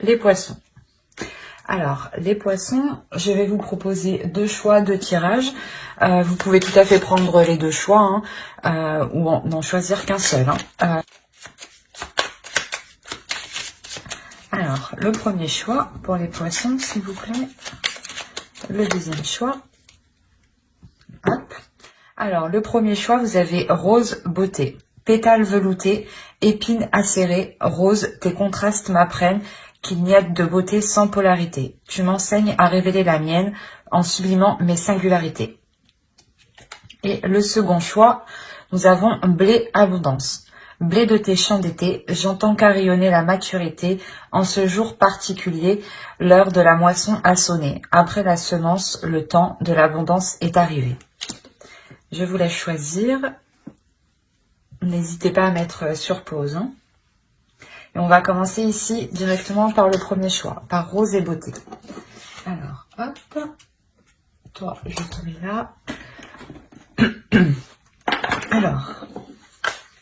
Les poissons. Alors, les poissons, je vais vous proposer deux choix de tirage. Vous pouvez tout à fait prendre les deux choix ou n'en choisir qu'un seul. Alors, le premier choix pour les poissons, s'il vous plaît. Le deuxième choix. Hop. Alors, le premier choix, vous avez rose beauté. Pétales veloutés, épines acérées, rose, tes contrastes m'apprennent qu'il n'y a de beauté sans polarité. Tu m'enseignes à révéler la mienne en sublimant mes singularités. Et le second choix, nous avons blé abondance. Blé de tes champs d'été, j'entends carillonner la maturité. En ce jour particulier, l'heure de la moisson a sonné. Après la semence, le temps de l'abondance est arrivé. Je vous laisse choisir. N'hésitez pas à mettre sur pause. Et on va commencer ici directement par le premier choix, par rose et beauté. Alors, hop. Toi, je te mets là. Alors,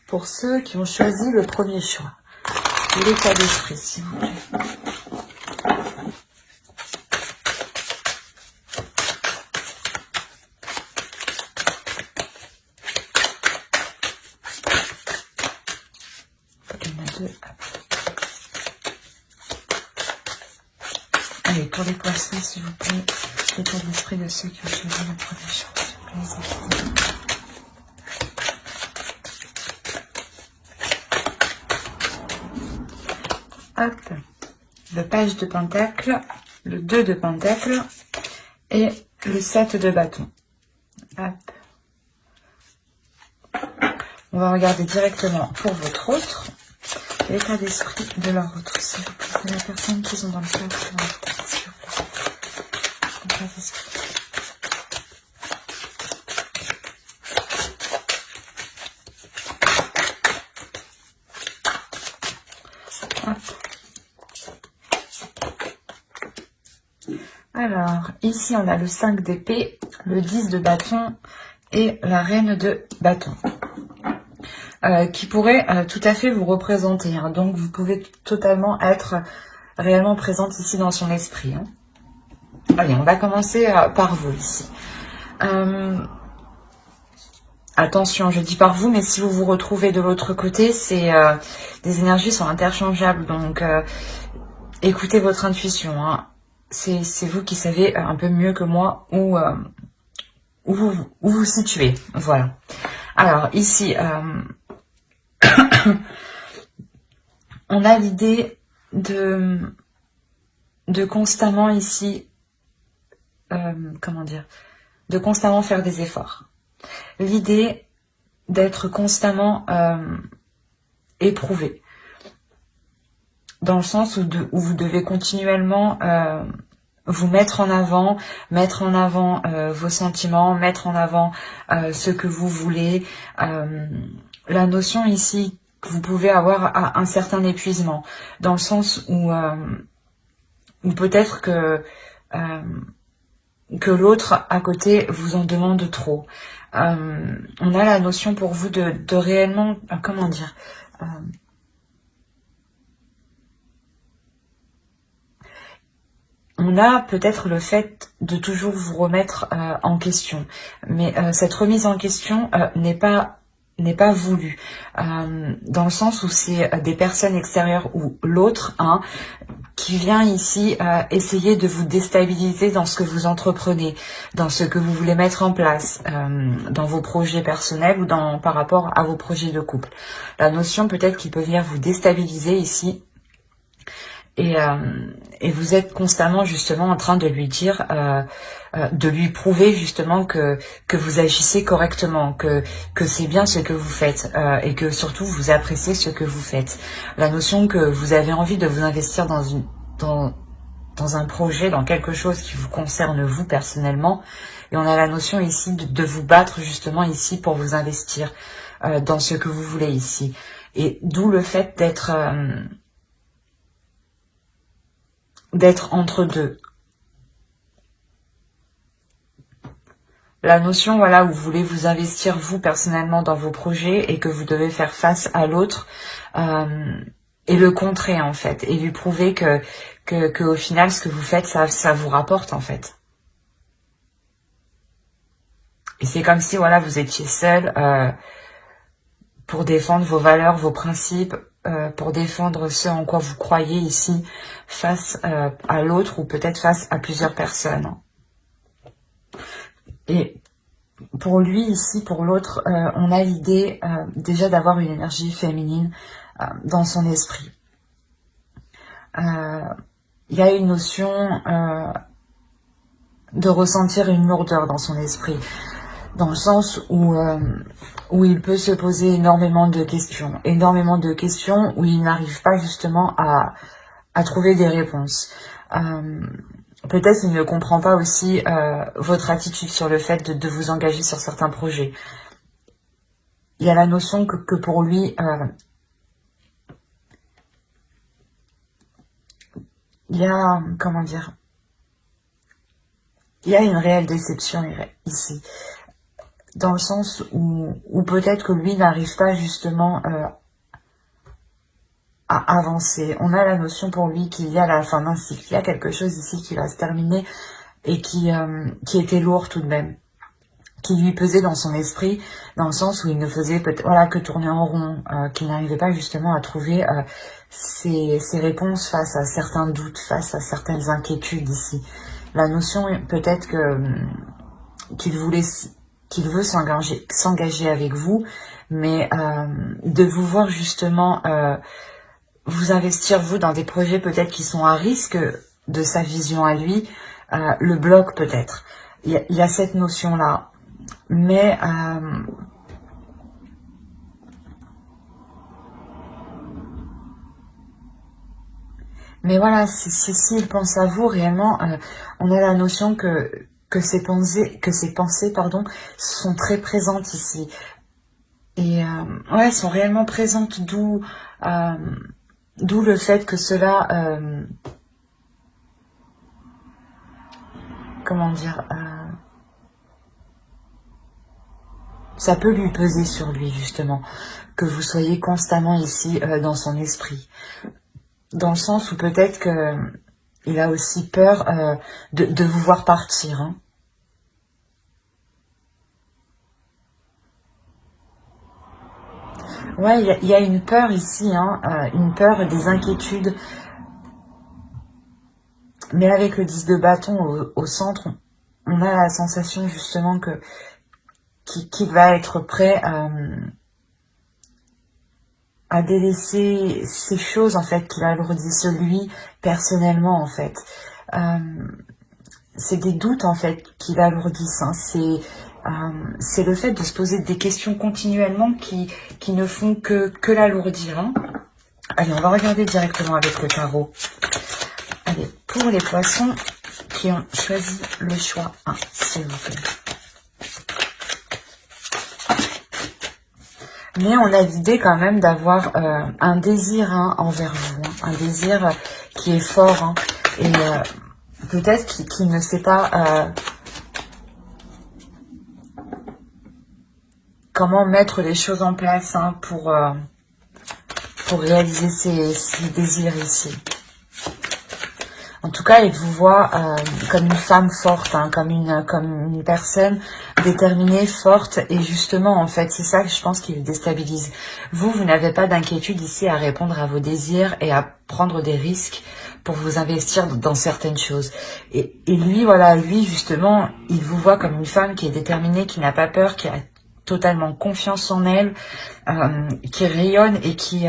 pour ceux qui ont choisi le premier choix, l'état d'esprit, s'il vous plaît. Il y en a deux. Allez, pour les poissons, s'il vous plaît, l'état d'esprit de ceux qui ont choisi le premier choix, s'il vous plaît. Hop, le page de pentacle, le 2 de pentacle et le 7 de bâton. Hop. On va regarder directement pour votre autre, l'état d'esprit de leur autre, s'il vous plaît. C'est la personne qui sont dans le cadre de leur tête, s'il vous plaît. L'état d'esprit. Hop. Alors, ici, on a le 5 d'épée, le 10 de bâton et la reine de bâton. Qui pourrait tout à fait vous représenter. Donc, vous pouvez totalement être réellement présente ici dans son esprit. Allez, on va commencer par vous ici. Attention, je dis par vous, mais si vous vous retrouvez de l'autre côté, les énergies sont interchangeables. Donc, écoutez votre intuition. C'est vous qui savez un peu mieux que moi où vous situez. Voilà. Alors, ici, on a l'idée de constamment ici, comment dire, de constamment faire des efforts. L'idée d'être constamment éprouvé. Dans le sens où vous devez continuellement vous mettre en avant vos sentiments, mettre en avant ce que vous voulez. La notion ici que vous pouvez avoir un certain épuisement, dans le sens où peut-être que l'autre à côté vous en demande trop. On a la notion pour vous de réellement, comment dire, on a peut-être le fait de toujours vous remettre en question, mais cette remise en question n'est pas voulue, dans le sens où c'est des personnes extérieures ou l'autre qui vient ici essayer de vous déstabiliser dans ce que vous entreprenez, dans ce que vous voulez mettre en place, dans vos projets personnels ou par rapport à vos projets de couple. La notion peut-être qu'il peut venir vous déstabiliser ici. Et vous êtes constamment justement en train de lui dire, de lui prouver justement que vous agissez correctement, que c'est bien ce que vous faites et que surtout vous appréciez ce que vous faites. La notion que vous avez envie de vous investir dans un projet, dans quelque chose qui vous concerne vous personnellement. Et on a la notion ici de vous battre justement ici pour vous investir dans ce que vous voulez ici. Et d'où le fait d'être entre deux. La notion, voilà, où vous voulez vous investir vous personnellement dans vos projets et que vous devez faire face à l'autre, et le contrer en fait, et lui prouver que au final ce que vous faites ça vous rapporte en fait. Et c'est comme si voilà vous étiez seul pour défendre vos valeurs, vos principes, pour défendre ce en quoi vous croyez ici face à l'autre ou peut-être face à plusieurs personnes. Et pour lui ici, pour l'autre, on a l'idée déjà d'avoir une énergie féminine dans son esprit. Il y a une notion de ressentir une lourdeur dans son esprit, dans le sens où il peut se poser énormément de questions où il n'arrive pas justement à trouver des réponses. Peut-être qu'il ne comprend pas aussi votre attitude sur le fait de vous engager sur certains projets. Il y a la notion que pour lui, il y a, comment dire, il y a une réelle déception ici. Dans le sens où peut-être que lui n'arrive pas justement à avancer. On a la notion pour lui qu'il y a la fin d'un cycle. Il y a quelque chose ici qui va se terminer et qui était lourd tout de même, qui lui pesait dans son esprit, dans le sens où il ne faisait voilà, que tourner en rond, qu'il n'arrivait pas justement à trouver ses réponses face à certains doutes, face à certaines inquiétudes ici. La notion peut-être qu'il veut s'engager avec vous, mais de vous voir justement vous investir vous dans des projets peut-être qui sont à risque de sa vision à lui, le bloque peut-être. Il y a cette notion-là. Mais voilà, s'il pense à vous réellement, on a la notion que ces pensées pardon, sont très présentes ici. Et ouais, sont réellement présentes, d'où le fait que cela, comment dire, ça peut lui peser sur lui justement, que vous soyez constamment ici dans son esprit. Dans le sens où peut-être qu'il a aussi peur de vous voir partir. Hein. Ouais, il y a une peur ici, hein, une peur des inquiétudes. Mais avec le 10 de bâton au centre, on a la sensation justement qu'il va être prêt à délaisser ces choses en fait qui l'alourdissent lui personnellement en fait. C'est des doutes en fait qui l'alourdissent. Hein. C'est le fait de se poser des questions continuellement qui ne font que l'alourdir. Hein. Allez, on va regarder directement avec le tarot. Allez, pour les poissons qui ont choisi le choix 1, s'il vous plaît. Mais on a l'idée quand même d'avoir un désir envers vous, hein, un désir qui est fort, hein, et peut-être qu'il ne sait pas comment mettre les choses en place hein, pour réaliser ses désirs ici. En tout cas, il vous voit comme une femme forte, hein, comme une personne déterminée, forte. Et justement, en fait, c'est ça que je pense qui le déstabilise. Vous n'avez pas d'inquiétude ici à répondre à vos désirs et à prendre des risques pour vous investir dans certaines choses. Et lui, voilà, lui, justement, il vous voit comme une femme qui est déterminée, qui n'a pas peur, qui a totalement confiance en elle, qui rayonne et qui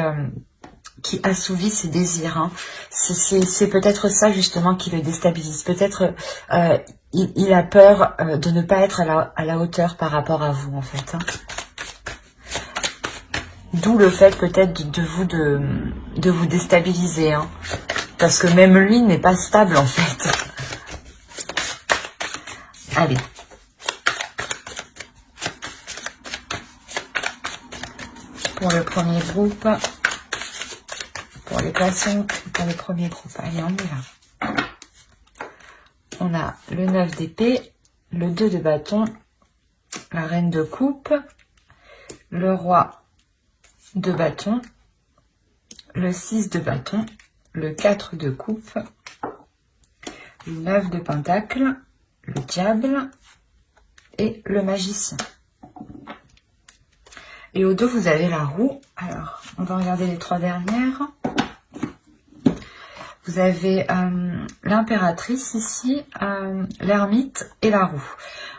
assouvit ses désirs. Hein. C'est peut-être ça justement qui le déstabilise. Peut-être il a peur de ne pas être à la hauteur par rapport à vous en fait. Hein. D'où le fait peut-être de vous déstabiliser. Hein. Parce que même lui n'est pas stable en fait. Allez. Pour le premier groupe. Pour les poissons, pour le premier groupe. Allez, on y va. On a le 9 d'épée, le 2 de bâton, la reine de coupe, le roi de bâton, le 6 de bâton, le 4 de coupe, le 9 de pentacle, le diable et le magicien. Et au dos, vous avez la roue. Alors, on va regarder les 3 dernières. Vous avez l'impératrice ici, l'ermite et la roue.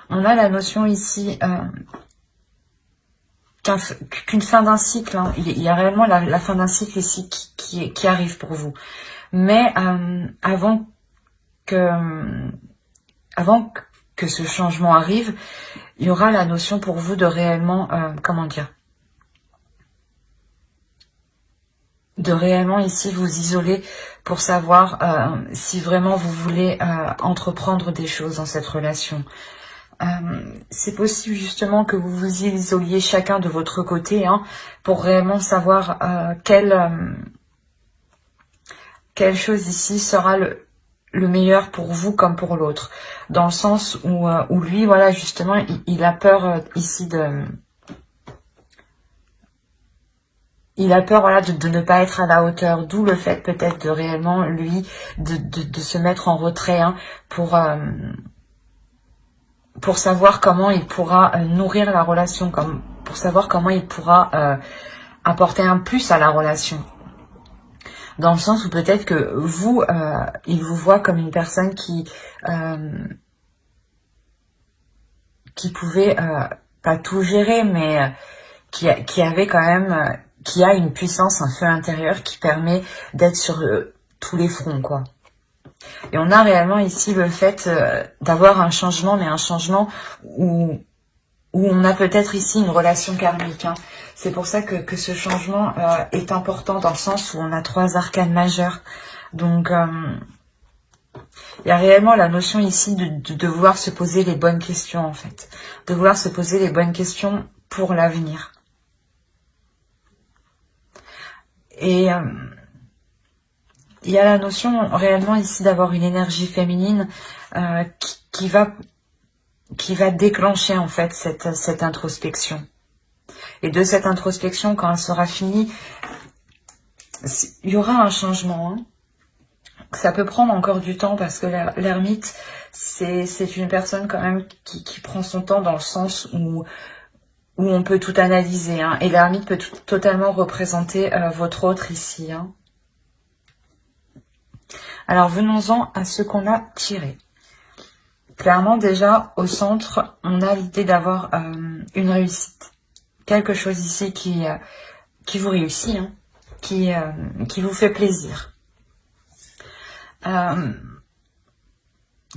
On a la notion ici qu'une fin d'un cycle. Hein. Il y a réellement la fin d'un cycle ici qui arrive pour vous. Mais avant que ce changement arrive, il y aura la notion pour vous de réellement, comment dire, de réellement ici vous isoler pour savoir si vraiment vous voulez entreprendre des choses dans cette relation. C'est possible justement que vous vous isoliez chacun de votre côté hein, pour réellement savoir quelle chose ici sera le meilleur pour vous comme pour l'autre. Dans le sens où lui, voilà, justement, il a peur ici de... Il a peur voilà, de ne pas être à la hauteur, d'où le fait peut-être de réellement, lui, de se mettre en retrait hein, pour savoir comment il pourra nourrir la relation, pour savoir comment il pourra apporter un plus à la relation. Dans le sens où peut-être que vous, il vous voit comme une personne qui pouvait pas tout gérer, mais qui avait quand même... qui a une puissance, un feu intérieur qui permet d'être sur tous les fronts, quoi. Et on a réellement ici le fait d'avoir un changement, mais un changement où on a peut-être ici une relation karmique. Hein. C'est pour ça que ce changement est important dans le sens où on a 3 arcanes majeures. Donc, il y a réellement la notion ici de vouloir se poser les bonnes questions, en fait. De vouloir se poser les bonnes questions pour l'avenir. Et il y a la notion réellement ici d'avoir une énergie féminine qui va déclencher en fait cette introspection. Et de cette introspection, quand elle sera finie, il y aura un changement. Hein. Ça peut prendre encore du temps parce que l'ermite, c'est une personne quand même qui prend son temps dans le sens où on peut tout analyser. Hein, et l'ermite peut totalement représenter votre autre ici. Hein. Alors, venons-en à ce qu'on a tiré. Clairement, déjà, au centre, on a l'idée d'avoir une réussite. Quelque chose ici qui vous réussit, hein, qui vous fait plaisir.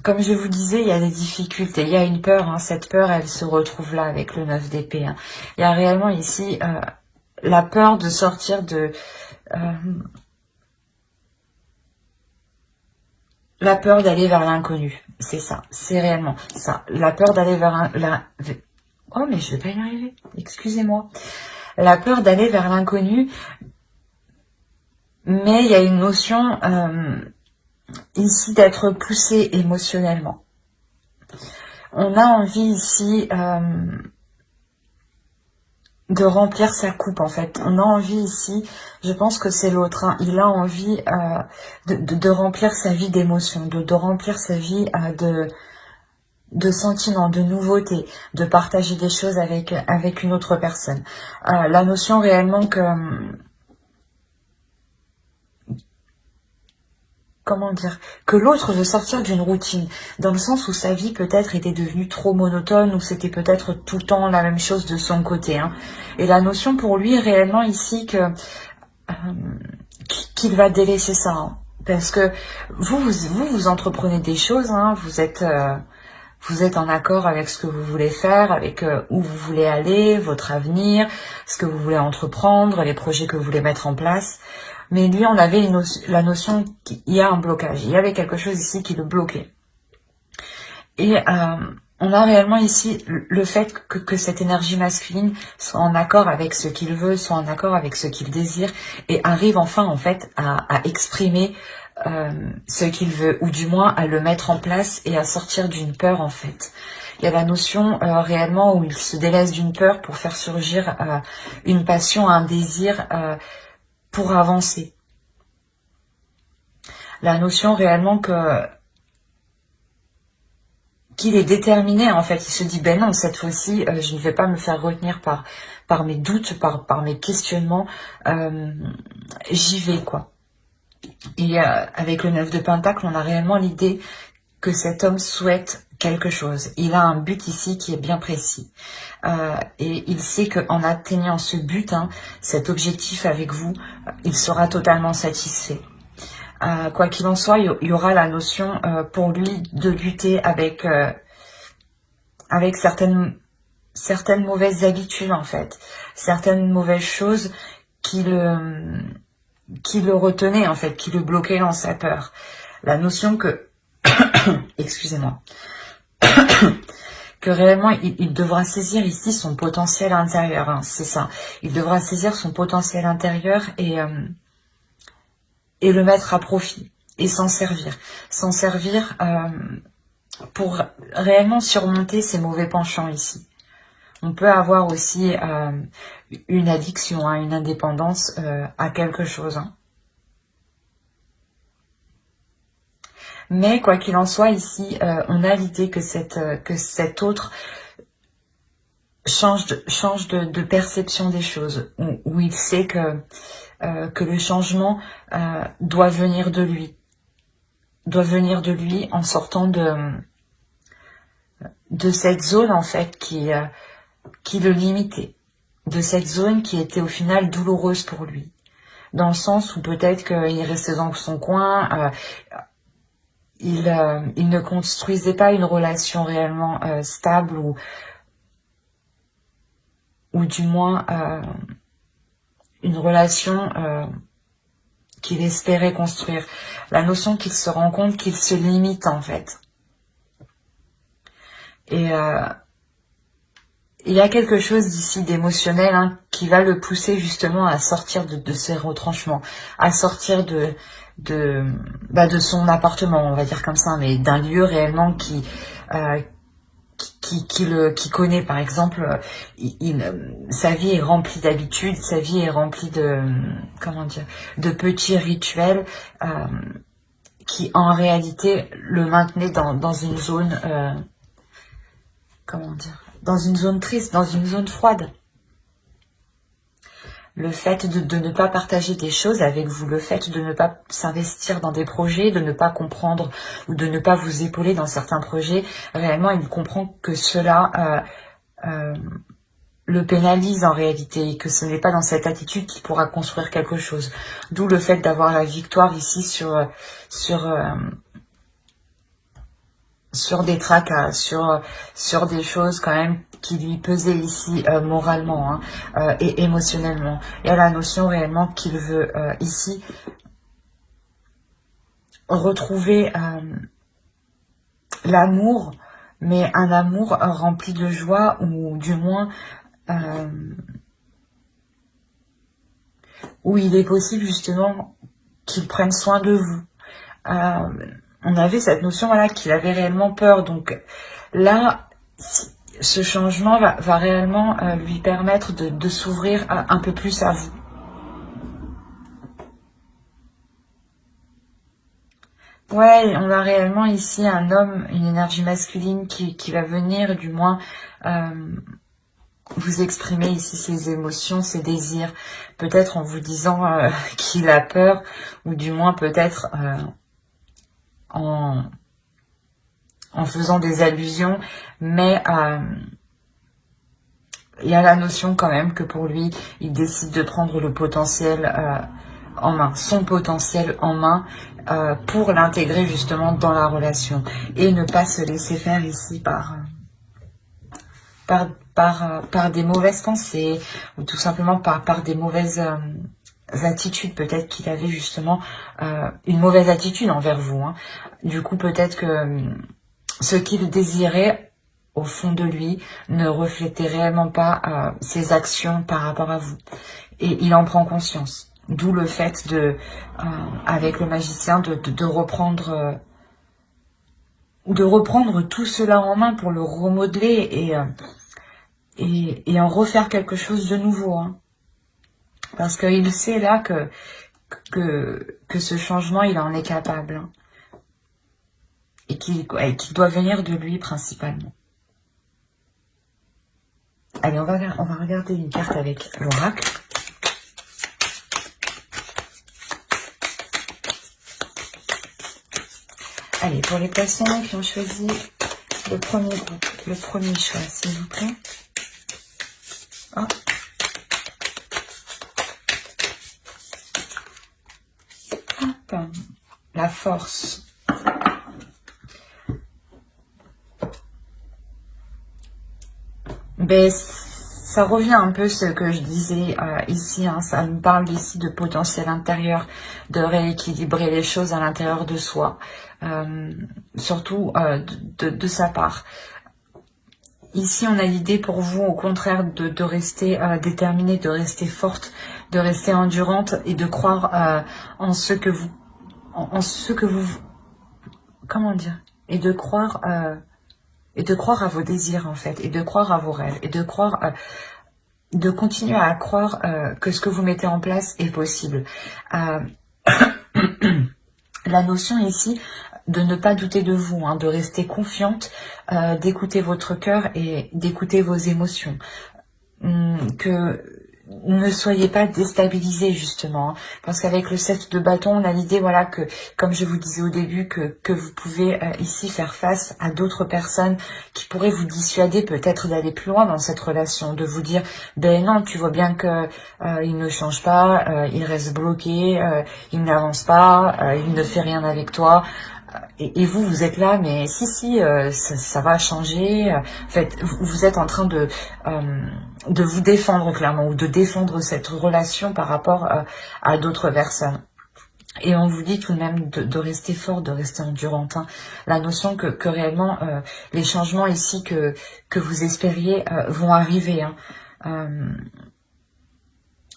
Comme je vous disais, il y a des difficultés, il y a une peur. Hein, cette peur, elle se retrouve là avec le 9 d'épée. Hein. Il y a réellement ici la peur de sortir de... la peur d'aller vers l'inconnu. C'est ça, c'est réellement ça. La peur d'aller vers Oh, mais je vais pas y arriver. Excusez-moi. La peur d'aller vers l'inconnu. Mais il y a une notion ici d'être poussé émotionnellement. On a envie ici de remplir sa coupe, en fait. On a envie ici, je pense que c'est l'autre, hein, il a envie de remplir sa vie d'émotions, de remplir sa vie de sentiments, de nouveautés, de partager des choses avec une autre personne. La notion réellement que... comment dire, que l'autre veut sortir d'une routine, dans le sens où sa vie peut-être était devenue trop monotone, ou c'était peut-être tout le temps la même chose de son côté. Hein. Et la notion pour lui réellement ici qu'il va délaisser ça. Hein. Parce que vous entreprenez des choses, hein, vous êtes en accord avec ce que vous voulez faire, avec où vous voulez aller, votre avenir, ce que vous voulez entreprendre, les projets que vous voulez mettre en place. Mais lui, on avait la notion qu'il y a un blocage. Il y avait quelque chose ici qui le bloquait. Et on a réellement ici le fait que cette énergie masculine soit en accord avec ce qu'il veut, soit en accord avec ce qu'il désire, et arrive enfin, en fait, à exprimer ce qu'il veut, ou du moins à le mettre en place et à sortir d'une peur, en fait. Il y a la notion réellement où il se délaisse d'une peur pour faire surgir une passion, un désir pour avancer. La notion réellement qu'il est déterminé, en fait. Il se dit, ben non, cette fois-ci, je ne vais pas me faire retenir par mes doutes, par mes questionnements. J'y vais, quoi. Et avec le 9 de Pentacle, on a réellement l'idée que cet homme souhaite quelque chose. Il a un but ici qui est bien précis. Et il sait qu'en atteignant ce but, cet objectif avec vous, il sera totalement satisfait. Quoi qu'il en soit, il y aura la notion pour lui de lutter avec certaines mauvaises habitudes, en fait. Certaines mauvaises choses qui le retenaient, en fait, qui le bloquaient dans sa peur. La notion que... Excusez-moi. Que réellement, il devra saisir ici son potentiel intérieur. C'est ça. Il devra saisir son potentiel intérieur et le mettre à profit. Et s'en servir. S'en servir pour réellement surmonter ses mauvais penchants ici. On peut avoir aussi une addiction, une indépendance à quelque chose. Mais quoi qu'il en soit, ici, on a l'idée que cet autre change de perception des choses, où il sait que le changement doit venir de lui. Doit venir de lui en sortant de cette zone, en fait, qui le limitait. De cette zone qui était au final douloureuse pour lui. Dans le sens où peut-être qu'il restait dans son coin, il ne construisait pas une relation réellement stable ou du moins une relation qu'il espérait construire. La notion qu'il se rend compte qu'il se limite, en fait. Et il y a quelque chose d'ici d'émotionnel qui va le pousser justement à sortir de ses retranchements, à sortir de son appartement, on va dire comme ça, mais d'un lieu réellement qui connaît. Par exemple, sa vie est remplie d'habitudes, sa vie est remplie de petits rituels qui en réalité le maintenaient dans une zone dans une zone triste, dans une zone froide. Le fait de ne pas partager des choses avec vous, le fait de ne pas s'investir dans des projets, de ne pas comprendre ou de ne pas vous épauler dans certains projets, réellement il comprend que cela le pénalise en réalité et que ce n'est pas dans cette attitude qu'il pourra construire quelque chose. D'où le fait d'avoir la victoire ici sur des tracas, sur des choses quand même qui lui pesaient ici moralement et émotionnellement. Il y a la notion réellement qu'il veut ici retrouver l'amour, mais un amour rempli de joie, ou du moins où il est possible justement qu'il prenne soin de vous. On avait cette notion qu'il avait réellement peur. Donc là, ce changement va réellement lui permettre de s'ouvrir un peu plus à vous. Ouais, on a réellement ici un homme, une énergie masculine qui va venir du moins vous exprimer ici ses émotions, ses désirs. Peut-être en vous disant qu'il a peur, ou du moins peut-être en faisant des allusions, mais il y a la notion quand même que pour lui, il décide de prendre le potentiel en main, son potentiel en main, pour l'intégrer justement dans la relation et ne pas se laisser faire ici par des mauvaises pensées, ou tout simplement par des mauvaises attitudes. Peut-être qu'il avait justement une mauvaise attitude envers vous. Du coup, peut-être que ce qu'il désirait au fond de lui ne reflétait réellement pas ses actions par rapport à vous. Et il en prend conscience. D'où le fait avec le magicien, de reprendre tout cela en main pour le remodeler et en refaire quelque chose de nouveau. Parce qu'il sait là que ce changement, il en est capable. Hein, et qu'il doit venir de lui principalement. Allez, on va regarder une carte avec l'oracle. Allez, pour les poissons qui ont choisi le premier groupe, le premier choix, s'il vous plaît. Oh. Hop. La force. Ben, ça revient un peu ce que je disais ici, hein, ça me parle ici de potentiel intérieur, de rééquilibrer les choses à l'intérieur de soi, surtout de sa part. Ici, on a l'idée pour vous, au contraire, de rester déterminée, de rester forte, de rester endurante et de croire en ce que vous, comment dire, et de croire à vos désirs en fait, et de croire à vos rêves, et de croire, de continuer à croire que ce que vous mettez en place est possible. La notion ici de ne pas douter de vous, hein, de rester confiante, d'écouter votre cœur et d'écouter vos émotions. Que ne soyez pas déstabilisés justement, hein, parce qu'avec le 7 de bâton, on a l'idée, voilà, que comme je vous disais au début, que vous pouvez ici faire face à d'autres personnes qui pourraient vous dissuader peut-être d'aller plus loin dans cette relation, de vous dire, ben non, tu vois bien que il ne change pas, il reste bloqué, il n'avance pas, il ne fait rien avec toi. Et vous, vous êtes là, mais si, ça va changer. En fait, vous êtes en train de vous défendre clairement, ou de défendre cette relation par rapport à d'autres personnes. Et on vous dit tout de même de rester fort, de rester endurante. Hein. La notion que réellement, les changements ici que vous espériez vont arriver. Hein.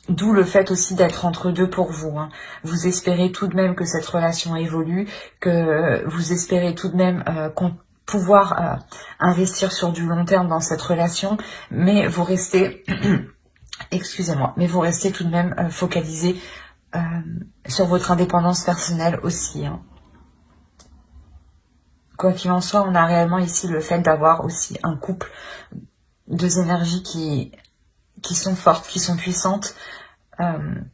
D'où le fait aussi d'être entre deux pour vous. Hein. Vous espérez tout de même que cette relation évolue, que vous espérez tout de même pouvoir investir sur du long terme dans cette relation, mais vous restez, excusez-moi, mais vous restez tout de même focalisé sur votre indépendance personnelle aussi. Hein. Quoi qu'il en soit, on a réellement ici le fait d'avoir aussi un couple, deux énergies qui sont fortes, qui sont puissantes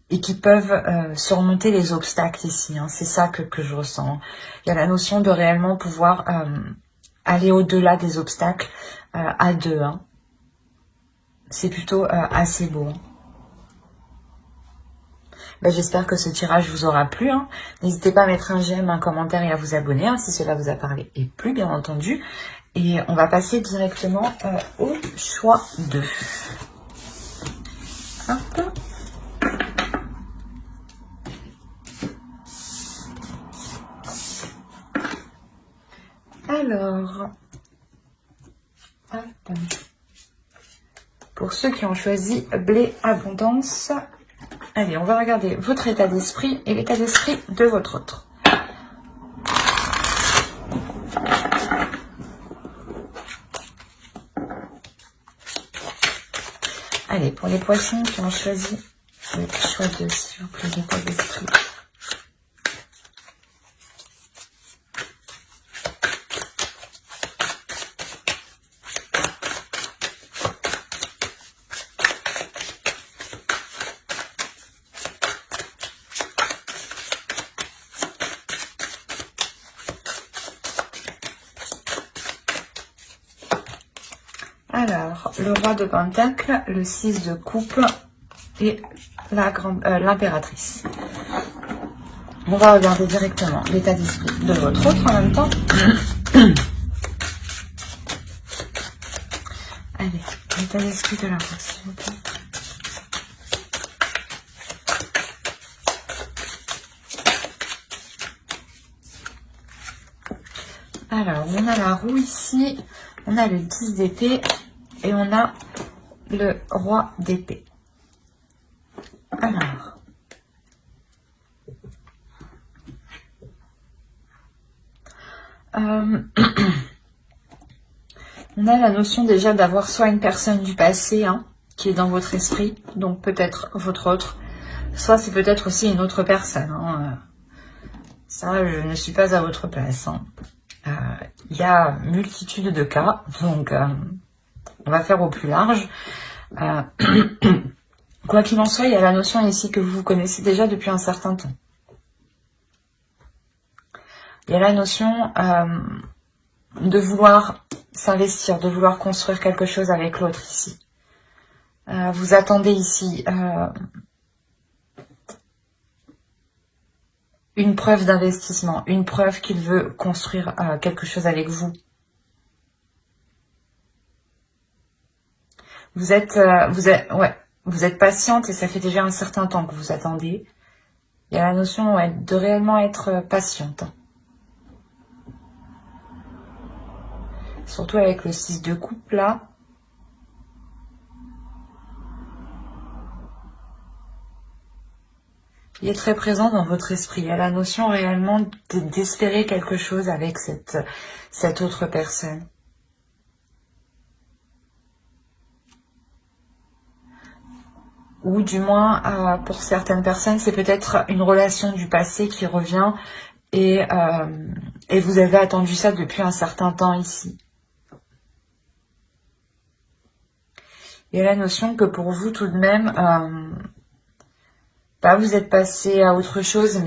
et qui peuvent surmonter les obstacles ici. Hein. C'est ça que je ressens. Il y a la notion de réellement pouvoir aller au-delà des obstacles à deux. Hein. C'est plutôt assez beau. Hein. Ben, j'espère que ce tirage vous aura plu. Hein. N'hésitez pas à mettre un j'aime, un commentaire et à vous abonner hein, si cela vous a parlé et plu, bien entendu. Et on va passer directement au choix 2. Hop. Alors, hop. Pour ceux qui ont choisi blé abondance, allez, on va regarder votre état d'esprit et l'état d'esprit de votre autre. Allez, pour les poissons qui ont choisi le choix 2, s'il vous plaît, l'état d'esprit. Alors, le roi de pentacle, le 6 de coupe et l'impératrice. On va regarder directement l'état d'esprit de votre autre en même temps. Allez, l'état d'esprit de la rose, s'il vous plaît. Alors, on a la roue ici, on a le 10 d'épée et on a le roi d'épée. Alors, on a la notion déjà d'avoir soit une personne du passé hein, qui est dans votre esprit, donc peut-être votre autre, Soit c'est peut-être aussi une autre personne. Hein. Ça, je ne suis pas à votre place. Hein. Il y a multitude de cas, donc on va faire au plus large. Quoi qu'il en soit, il y a la notion ici que vous connaissez déjà depuis un certain temps. Il y a la notion de vouloir s'investir, de vouloir construire quelque chose avec l'autre ici. Vous attendez ici une preuve d'investissement, une preuve qu'il veut construire quelque chose avec vous. Vous êtes patiente et ça fait déjà un certain temps que vous attendez. Il y a la notion de réellement être patiente. Surtout avec le 6 de coupe là. Il est très présent dans votre esprit. Il y a la notion réellement d'espérer quelque chose avec cette autre personne. Ou du moins, pour certaines personnes, c'est peut-être une relation du passé qui revient et vous avez attendu ça depuis un certain temps ici. Il y a la notion que pour vous, tout de même, vous êtes passé à autre chose,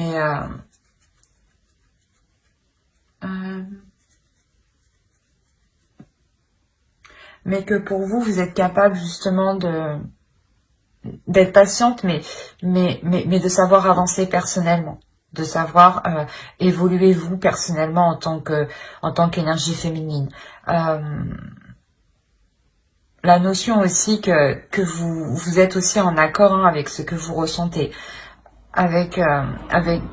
mais que pour vous, vous êtes capable justement d'être patiente, mais de savoir avancer personnellement, de savoir évoluer vous personnellement en tant qu'énergie féminine. La notion aussi que vous êtes aussi en accord avec ce que vous ressentez, avec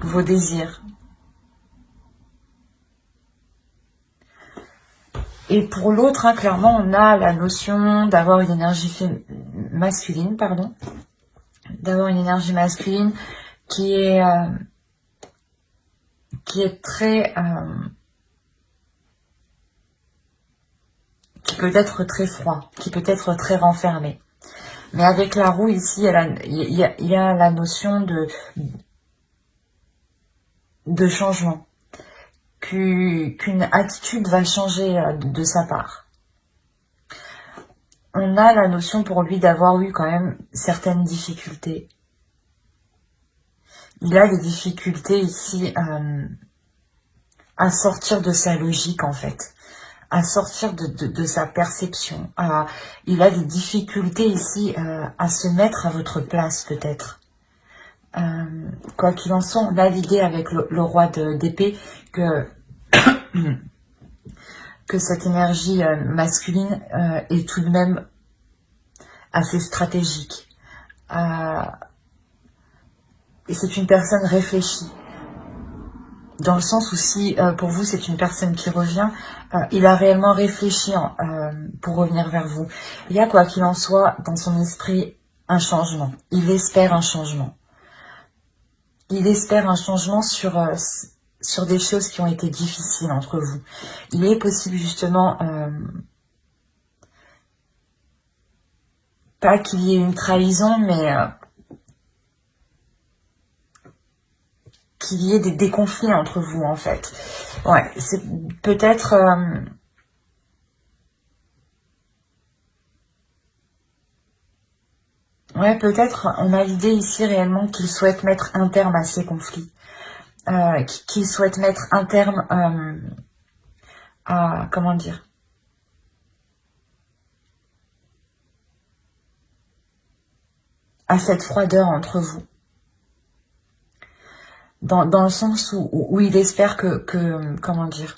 vos désirs. Et pour l'autre, clairement, on a la notion d'avoir une énergie masculine, d'avoir une énergie masculine qui est très, qui peut être très froid, qui peut être très renfermé. Mais avec la roue ici, il y a la notion de changement. Qu'une attitude va changer de sa part. On a la notion pour lui d'avoir eu quand même certaines difficultés. Il a des difficultés ici à sortir de sa logique en fait, à sortir de sa perception. Il a des difficultés ici à se mettre à votre place peut-être. Quoi qu'il en soit, on a l'idée avec le roi d'épée que cette énergie masculine est tout de même assez stratégique. Et c'est une personne réfléchie. Dans le sens où si pour vous c'est une personne qui revient, il a réellement réfléchi pour revenir vers vous. Il y a quoi qu'il en soit dans son esprit un changement. Il espère un changement. Il espère un changement sur des choses qui ont été difficiles entre vous. Il est possible justement, pas qu'il y ait une trahison, mais qu'il y ait des conflits entre vous en fait. Ouais, c'est peut-être... ouais, peut-être on a l'idée ici réellement qu'il souhaite mettre un terme à ces conflits. Qu'il souhaite mettre un terme à... Comment dire ? À cette froideur entre vous. Dans le sens où il espère que comment dire ?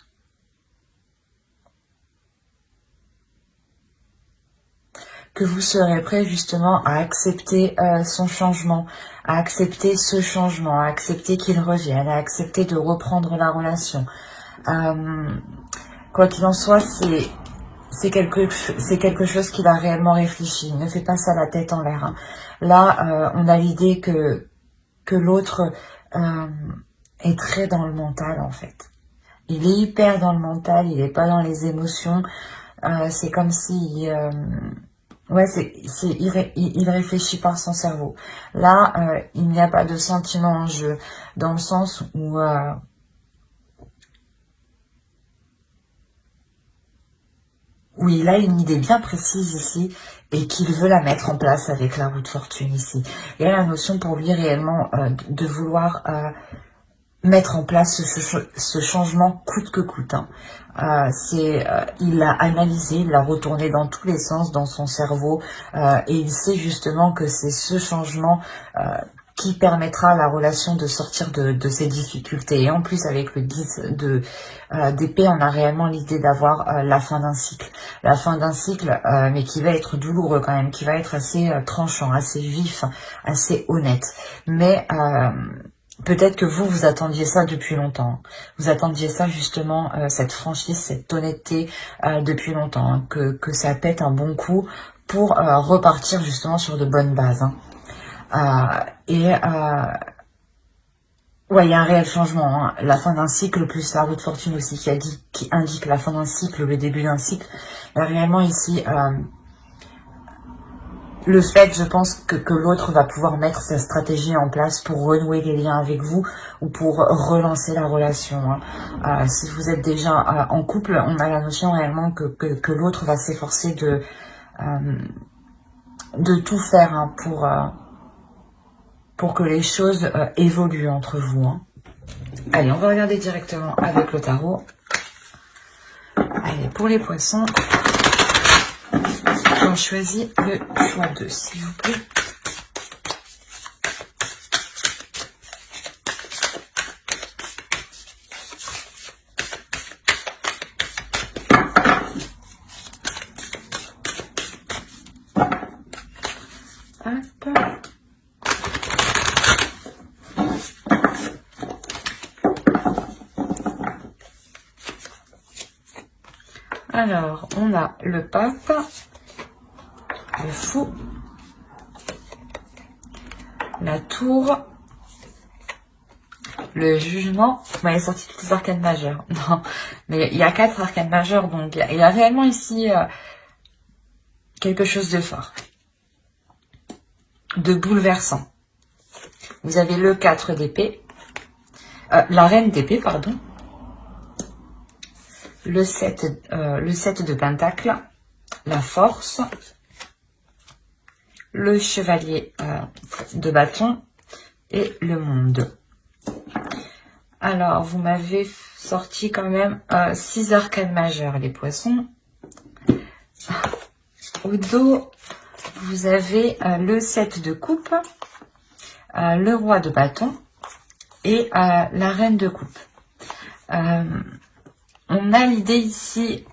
Que vous serez prêt justement à accepter son changement, à accepter ce changement, à accepter qu'il revienne, à accepter de reprendre la relation. Quoi qu'il en soit, c'est quelque chose qu'il a réellement réfléchi. Il ne fait pas ça la tête en l'air. Hein. Là, on a l'idée que l'autre est très dans le mental en fait. Il est hyper dans le mental, il n'est pas dans les émotions. C'est comme si Ouais, il réfléchit par son cerveau. Là, il n'y a pas de sentiment en jeu, dans le sens où oui, il a une idée bien précise ici et qu'il veut la mettre en place avec la roue de fortune ici. Il y a la notion pour lui réellement de vouloir mettre en place ce changement coûte que coûte. Hein. Il l'a analysé, il l'a retourné dans tous les sens dans son cerveau et il sait justement que c'est ce changement qui permettra à la relation de sortir de ses difficultés. Et en plus, avec le 10 d'épée, on a réellement l'idée d'avoir la fin d'un cycle. La fin d'un cycle, mais qui va être douloureux quand même, qui va être assez tranchant, assez vif, assez honnête. Mais peut-être que vous attendiez ça depuis longtemps. Vous attendiez ça justement, cette franchise, cette honnêteté depuis longtemps. Hein, que ça pète un bon coup pour repartir justement sur de bonnes bases. Hein. Ouais, il y a un réel changement. Hein. La fin d'un cycle, plus la roue de fortune aussi qui indique la fin d'un cycle, le début d'un cycle. Il y a réellement ici le fait, je pense, que l'autre va pouvoir mettre sa stratégie en place pour renouer les liens avec vous ou pour relancer la relation. Hein. Si vous êtes déjà en couple, on a la notion réellement que l'autre va s'efforcer de tout faire hein, pour que les choses évoluent entre vous. Hein. Allez, on va regarder directement avec le tarot. Allez, pour les poissons, on choisit le choix 2, s'il vous plaît. Hop. Alors, on a le pape, le fou, la tour, le jugement. Vous m'avez sorti toutes les arcanes majeures. Non, mais il y a 4 arcanes majeures, donc il y a réellement ici quelque chose de fort, de bouleversant. Vous avez le 4 d'épée, la reine d'épée, pardon, le 7 de pentacle, la force, le chevalier de bâton et le monde. Alors, vous m'avez sorti quand même 6 arcanes majeures, les poissons. Au dos, vous avez le 7 de coupe, le roi de bâton et la reine de coupe. On a l'idée ici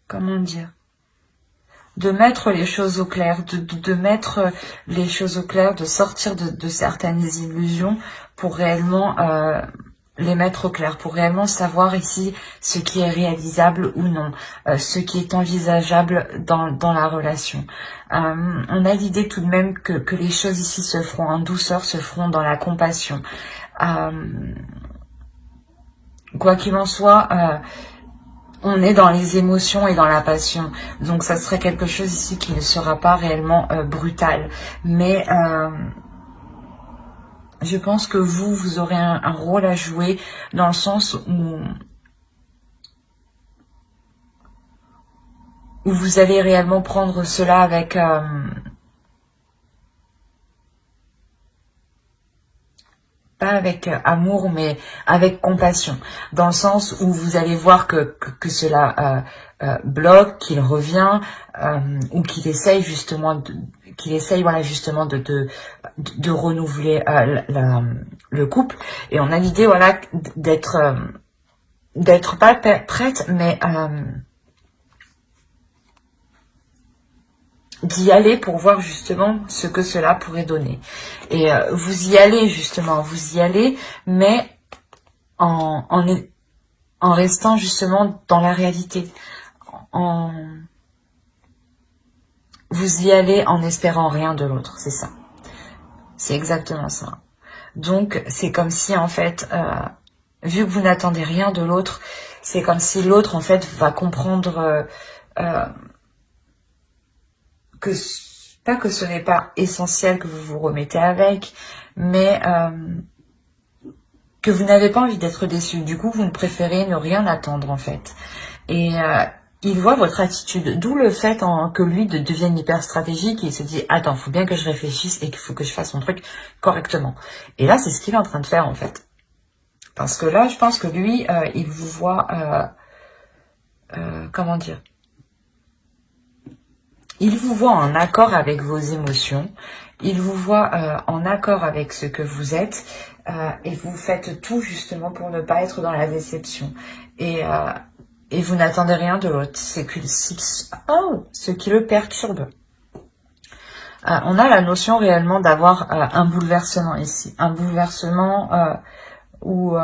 comment dire, de mettre les choses au clair, de mettre les choses au clair, de sortir de certaines illusions pour réellement les mettre au clair, pour réellement savoir ici ce qui est réalisable ou non, ce qui est envisageable dans la relation. On a l'idée tout de même que les choses ici se feront en douceur, se feront dans la compassion. Quoi qu'il en soit, on est dans les émotions et dans la passion. Donc ça serait quelque chose ici qui ne sera pas réellement brutal. Mais je pense que vous aurez un rôle à jouer dans le sens où vous allez réellement prendre cela avec pas avec amour, mais avec compassion, dans le sens où vous allez voir que cela bloque, qu'il revient, ou qu'il essaye justement voilà justement de renouveler le couple. Et on a l'idée voilà d'être pas prête, mais d'y aller pour voir justement ce que cela pourrait donner. Et vous y allez justement, mais en restant justement dans la réalité. Vous y allez en espérant rien de l'autre, c'est ça. C'est exactement ça. Donc c'est comme si en fait, vu que vous n'attendez rien de l'autre, C'est comme si l'autre, en fait, va comprendre que, pas que ce n'est pas essentiel que vous vous remettez avec, mais que vous n'avez pas envie d'être déçu. Du coup, vous préférez ne rien attendre, en fait. Et il voit votre attitude, d'où le fait que lui devienne hyper stratégique et il se dit « Attends, faut bien que je réfléchisse et qu'il faut que je fasse mon truc correctement. » Et là, c'est ce qu'il est en train de faire, en fait. Parce que là, je pense que lui, il vous voit... comment dire? Il vous voit en accord avec vos émotions. Il vous voit en accord avec ce que vous êtes. Et vous faites tout, justement, pour ne pas être dans la déception. Et vous n'attendez rien de l'autre. C'est ce qui le perturbe. On a la notion réellement d'avoir un bouleversement ici. Un bouleversement où...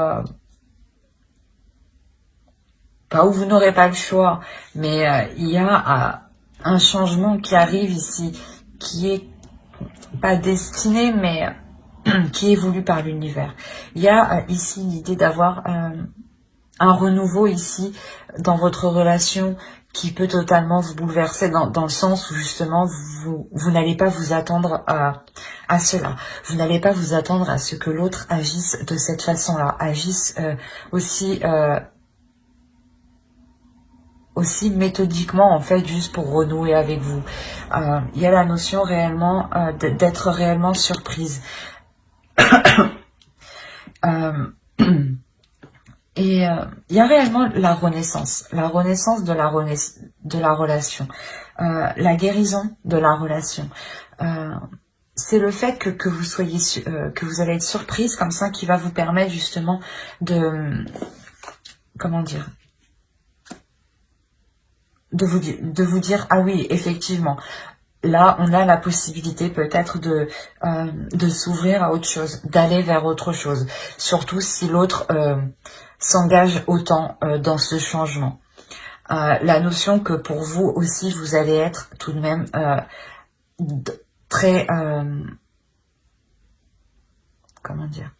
pas où vous n'aurez pas le choix, mais il y a un changement qui arrive ici, qui est pas destiné, mais qui est voulu par l'univers. Il y a ici l'idée d'avoir un renouveau ici dans votre relation qui peut totalement vous bouleverser dans le sens où justement vous n'allez pas vous attendre à cela. Vous n'allez pas vous attendre à ce que l'autre agisse de cette façon-là, agisse aussi méthodiquement en fait, juste pour renouer avec vous. Il y a la notion réellement d'être réellement surprise. Et il y a réellement la renaissance de la relation, la guérison de la relation. C'est le fait que vous soyez que vous allez être surprise comme ça qui va vous permettre justement de comment dire, de vous dire ah oui effectivement. Là, on a la possibilité peut-être de s'ouvrir à autre chose, d'aller vers autre chose. Surtout si l'autre s'engage autant dans ce changement. La notion que pour vous aussi, vous allez être tout de même très... comment dire,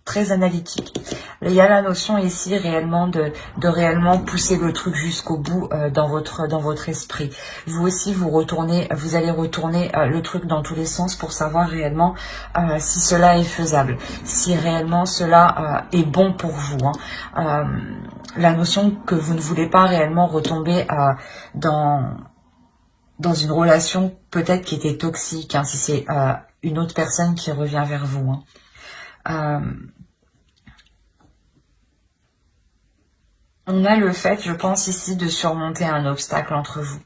très analytique. Il y a la notion ici réellement de réellement pousser le truc jusqu'au bout dans votre esprit. Vous aussi vous allez retourner le truc dans tous les sens pour savoir réellement si cela est faisable, si réellement cela est bon pour vous. La notion que vous ne voulez pas réellement retomber dans une relation peut-être qui était toxique, si c'est une autre personne qui revient vers vous. On a le fait, je pense ici, de surmonter un obstacle entre vous.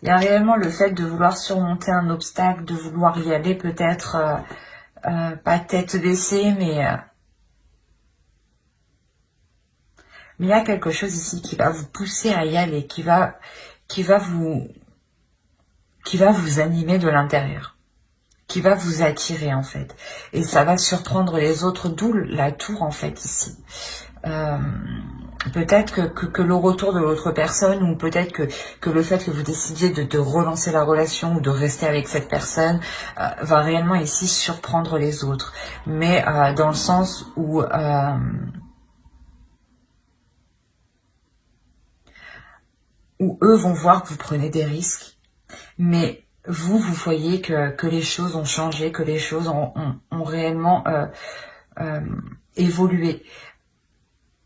Il y a réellement le fait de vouloir surmonter un obstacle, de vouloir y aller peut-être, pas tête baissée, mais il y a quelque chose ici qui va vous pousser à y aller, qui va vous animer de l'intérieur, qui va vous attirer en fait. Et ça va surprendre les autres, d'où la tour en fait ici. Peut-être que le retour de l'autre personne ou peut-être que le fait que vous décidiez de relancer la relation ou de rester avec cette personne va réellement ici surprendre les autres. Mais dans le sens où eux vont voir que vous prenez des risques, mais vous voyez que les choses ont changé, que les choses ont réellement évolué.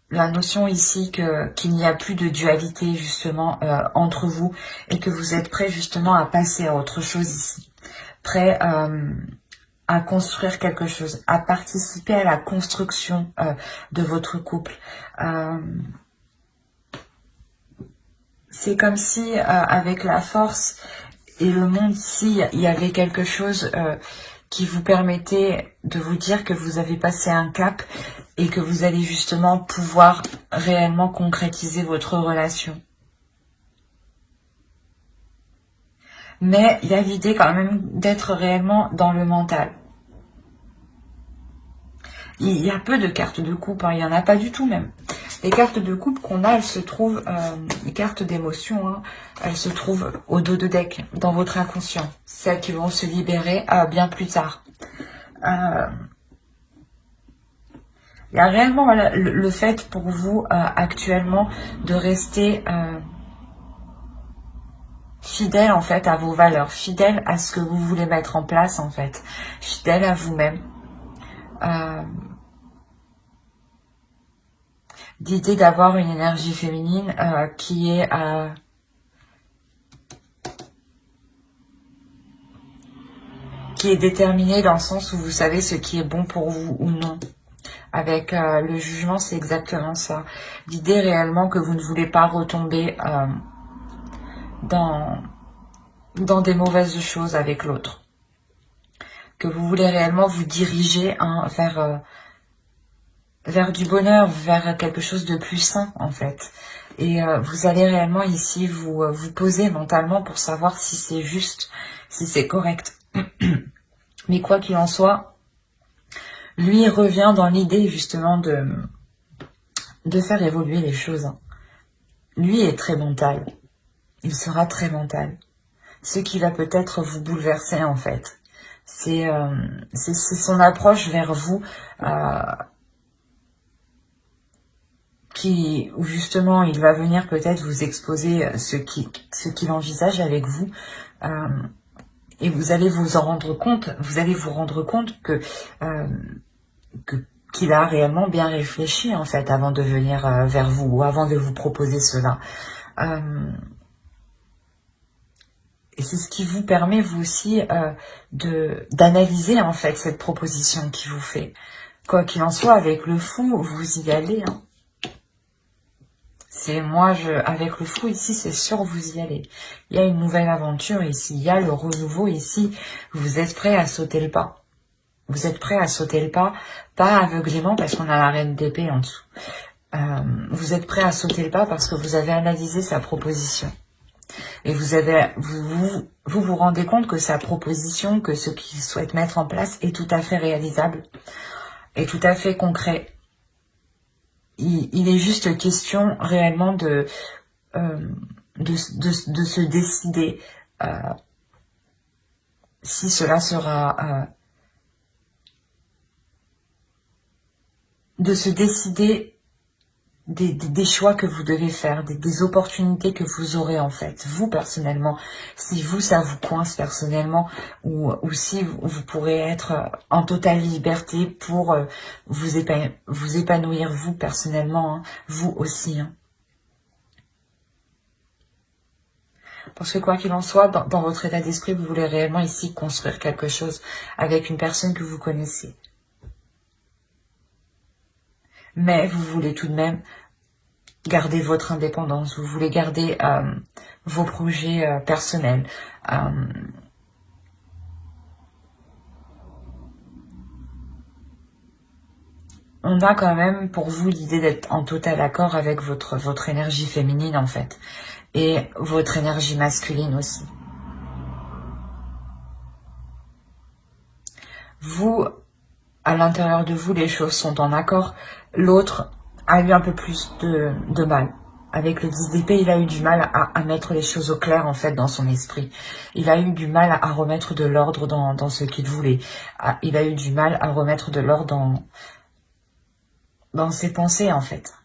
La notion ici qu'il n'y a plus de dualité justement entre vous et que vous êtes prêt justement à passer à autre chose ici. Prêt à construire quelque chose, à participer à la construction de votre couple. C'est comme si avec la force et le monde ici, il y avait quelque chose qui vous permettait de vous dire que vous avez passé un cap et que vous allez justement pouvoir réellement concrétiser votre relation. Mais il y a l'idée quand même d'être réellement dans le mental. Il y a peu de cartes de coupe, il n'y en a pas du tout même. Les cartes de coupe qu'on a, elles se trouvent, les cartes d'émotion, elles se trouvent au dos de deck, dans votre inconscient. Celles qui vont se libérer bien plus tard. Il y a réellement voilà, le fait pour vous actuellement de rester fidèle en fait à vos valeurs, fidèle à ce que vous voulez mettre en place en fait, fidèle à vous-même. L'idée d'avoir une énergie féminine qui est déterminée dans le sens où vous savez ce qui est bon pour vous ou non. Avec le jugement, c'est exactement ça. L'idée réellement que vous ne voulez pas retomber dans des mauvaises choses avec l'autre. Que vous voulez réellement vous diriger vers du bonheur, vers quelque chose de plus sain en fait. Et vous allez réellement ici vous poser mentalement pour savoir si c'est juste, si c'est correct. Mais quoi qu'il en soit, lui revient dans l'idée justement de faire évoluer les choses. Lui est très mental. Il sera très mental. Ce qui va peut-être vous bouleverser en fait. C'est son approche vers vous où justement il va venir peut-être vous exposer ce qu'il envisage avec vous. Et vous allez vous en rendre compte, vous allez vous rendre compte qu'il a réellement bien réfléchi en fait avant de venir vers vous ou avant de vous proposer cela. Et c'est ce qui vous permet vous aussi d'analyser en fait cette proposition qu'il vous fait. Quoi qu'il en soit, avec le fou, vous y allez. Hein. C'est avec le fou ici, c'est sûr, vous y allez. Il y a une nouvelle aventure ici, il y a le renouveau ici. Vous êtes prêt à sauter le pas. Vous êtes prêt à sauter le pas, pas aveuglément parce qu'on a la reine d'épée en dessous. Vous êtes prêt à sauter le pas parce que vous avez analysé sa proposition. Et vous rendez compte que sa proposition, que ce qu'il souhaite mettre en place est tout à fait réalisable, est tout à fait concret. Il est juste question réellement de se décider si cela sera... de se décider des choix que vous devez faire, des opportunités que vous aurez en fait, vous personnellement, si vous ça vous coince personnellement ou si vous pourrez être en totale liberté pour vous épanouir vous personnellement, hein, vous aussi. Hein. Parce que quoi qu'il en soit, dans votre état d'esprit, vous voulez réellement ici construire quelque chose avec une personne que vous connaissez. Mais vous voulez tout de même garder votre indépendance, vous voulez garder vos projets personnels. On a quand même pour vous l'idée d'être en total accord avec votre énergie féminine en fait, et votre énergie masculine aussi. Vous, à l'intérieur de vous, les choses sont en accord. L'autre a eu un peu plus de mal. Avec le 10 d'épée, il a eu du mal à mettre les choses au clair, en fait, dans son esprit. Il a eu du mal à remettre de l'ordre dans ce qu'il voulait. Il a eu du mal à remettre de l'ordre dans ses pensées, en fait.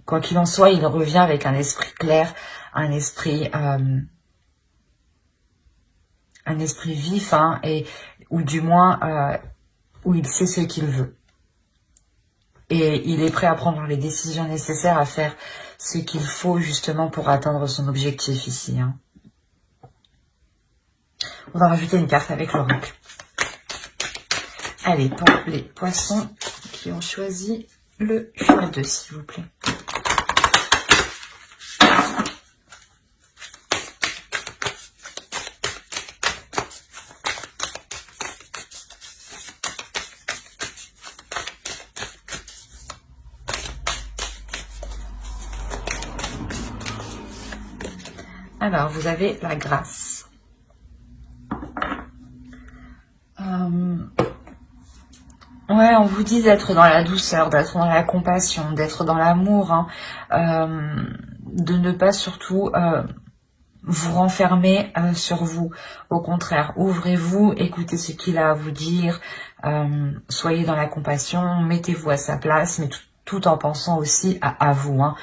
Quoi qu'il en soit, il revient avec un esprit clair, un esprit vif, hein, ou du moins où il sait ce qu'il veut. Et il est prêt à prendre les décisions nécessaires, à faire ce qu'il faut justement pour atteindre son objectif ici. Hein. On va rajouter une carte avec l'oracle. Allez, pour les poissons qui ont choisi le choix 2, s'il vous plaît. Alors, vous avez la grâce. Ouais, on vous dit d'être dans la douceur, d'être dans la compassion, d'être dans l'amour, hein, de ne pas surtout vous renfermer sur vous. Au contraire, ouvrez-vous, écoutez ce qu'il a à vous dire, soyez dans la compassion, mettez-vous à sa place, mais tout en pensant aussi à vous, hein,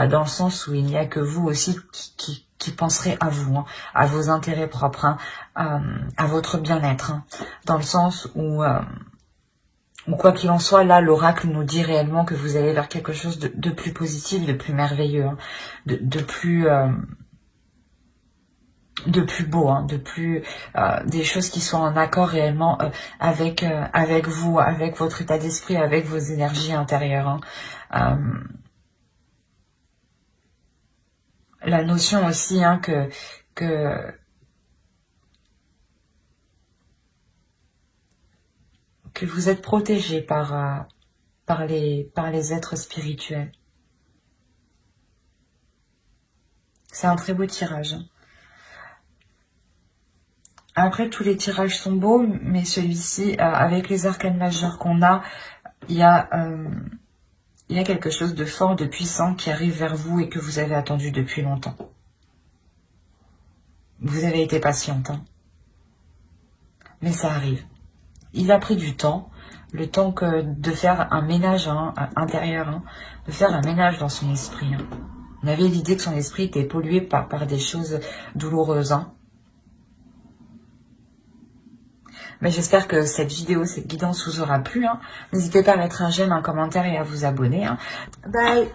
dans le sens où il n'y a que vous aussi qui penserez à vous, hein, à vos intérêts propres, hein, à votre bien-être, hein, dans le sens où quoi qu'il en soit, là, l'oracle nous dit réellement que vous allez vers quelque chose de plus positif, de plus merveilleux, hein, de plus beau, hein, des choses qui sont en accord réellement avec vous, avec votre état d'esprit, avec vos énergies intérieures, hein. La notion aussi, hein, que vous êtes protégé par les êtres spirituels. C'est un très beau tirage, hein. Après, tous les tirages sont beaux, mais celui-ci, avec les arcanes majeures qu'on a, il y a quelque chose de fort, de puissant qui arrive vers vous et que vous avez attendu depuis longtemps. Vous avez été patiente, hein, mais ça arrive. Il a pris du temps, le temps de faire un ménage, hein, intérieur, hein, de faire un ménage dans son esprit, hein. On avait l'idée que son esprit était pollué par des choses douloureuses, hein. Mais j'espère que cette vidéo, cette guidance vous aura plu, hein. N'hésitez pas à mettre un j'aime, un commentaire et à vous abonner, hein. Bye.